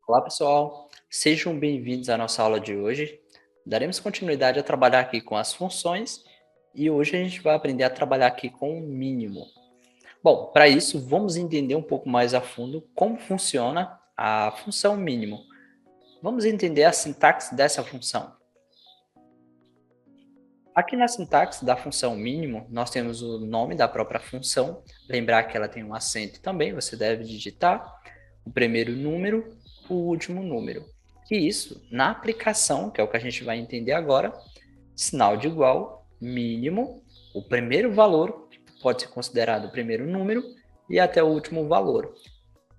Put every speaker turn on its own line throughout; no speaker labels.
Olá, pessoal. Sejam bem-vindos à nossa aula de hoje. Daremos continuidade a trabalhar aqui com as funções e hoje a gente vai aprender a trabalhar aqui com o mínimo. Bom, para isso, vamos entender um pouco mais a fundo como funciona a função mínimo. Vamos entender a sintaxe dessa função. Aqui na sintaxe da função mínimo, nós temos o nome da própria função. Lembrar que ela tem um acento também, você deve digitar o primeiro número, o último número. E isso, na aplicação, que é o que a gente vai entender agora, sinal de igual, mínimo, o primeiro valor, que pode ser considerado o primeiro número, e até o último valor.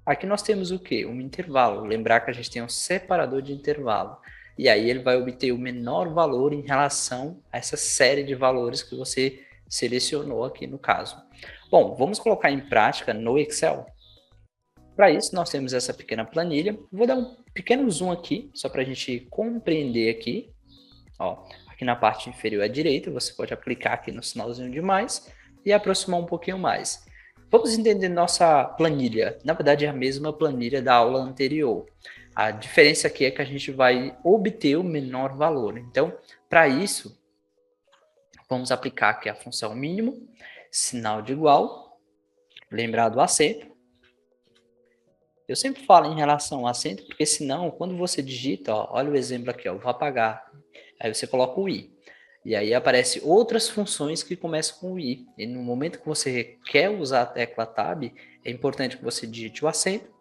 Aqui nós temos o quê? Um intervalo. Lembrar que a gente tem um separador de intervalo. E aí ele vai obter o menor valor em relação a essa série de valores que você selecionou aqui no caso. Bom, vamos colocar em prática no Excel. Para isso, nós temos essa pequena planilha. Vou dar um pequeno zoom aqui, só para a gente compreender aqui. Ó, aqui na parte inferior à direita, você pode aplicar aqui no sinalzinho de mais e aproximar um pouquinho mais. Vamos entender nossa planilha. Na verdade, é a mesma planilha da aula anterior. A diferença aqui é que a gente vai obter o menor valor. Então, para isso, vamos aplicar aqui a função mínimo, sinal de igual, lembrar do acento. Eu sempre falo em relação ao acento, porque senão, quando você digita, ó, olha o exemplo aqui, ó, eu vou apagar. Aí você coloca o i. E aí aparece outras funções que começam com o i. E no momento que você quer usar a tecla Tab, é importante que você digite o acento,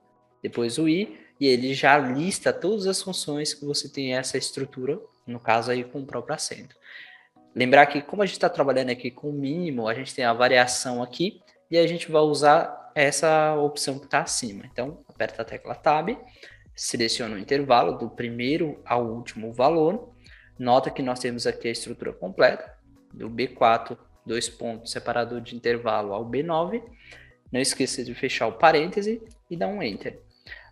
depois o i, e ele já lista todas as funções que você tem essa estrutura, no caso aí com o próprio acento. Lembrar que como a gente está trabalhando aqui com o mínimo, a gente tem a variação aqui, e a gente vai usar essa opção que está acima. Então, aperta a tecla Tab, seleciona o intervalo do primeiro ao último valor. Nota que nós temos aqui a estrutura completa, do B4, dois pontos, separador de intervalo ao B9. Não esqueça de fechar o parêntese e dar um Enter.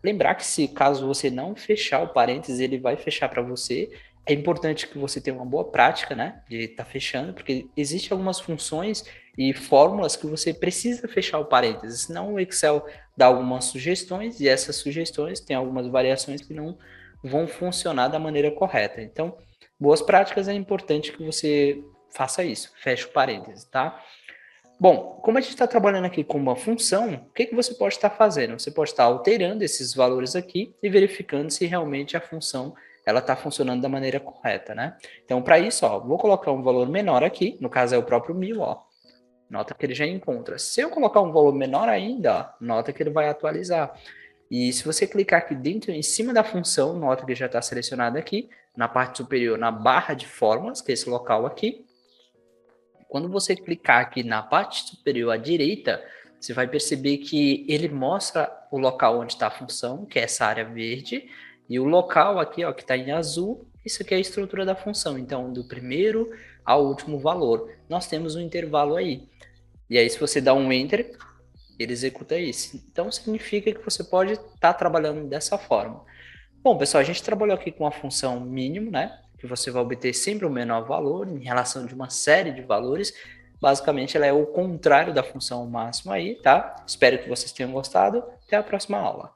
Lembrar que se caso você não fechar o parênteses, ele vai fechar para você. É importante que você tenha uma boa prática, né, de estar fechando, porque existem algumas funções e fórmulas que você precisa fechar o parênteses, senão o Excel dá algumas sugestões e essas sugestões têm algumas variações que não vão funcionar da maneira correta. Então, boas práticas é importante que você faça isso, feche o parênteses, tá? Bom, como a gente está trabalhando aqui com uma função, o que você pode estar fazendo? Você pode estar alterando esses valores aqui e verificando se realmente a função ela está funcionando da maneira correta, né? Então, para isso, ó, vou colocar um valor menor aqui, no caso é o próprio 1000, ó. Nota que ele já encontra. Se eu colocar um valor menor ainda, ó, nota que ele vai atualizar. E se você clicar aqui dentro, em cima da função, nota que já está selecionada aqui, na parte superior, na barra de fórmulas, que é esse local aqui, quando você clicar aqui na parte superior à direita, você vai perceber que ele mostra o local onde está a função, que é essa área verde, e o local aqui, ó, que está em azul, isso aqui é a estrutura da função. Então, do primeiro ao último valor, nós temos um intervalo aí. E aí, se você dá um Enter, ele executa isso. Então, significa que você pode estar trabalhando dessa forma. Bom, pessoal, a gente trabalhou aqui com a função mínimo, né? Que você vai obter sempre o menor valor em relação de uma série de valores. Basicamente, ela é o contrário da função máximo aí, tá? Espero que vocês tenham gostado. Até a próxima aula.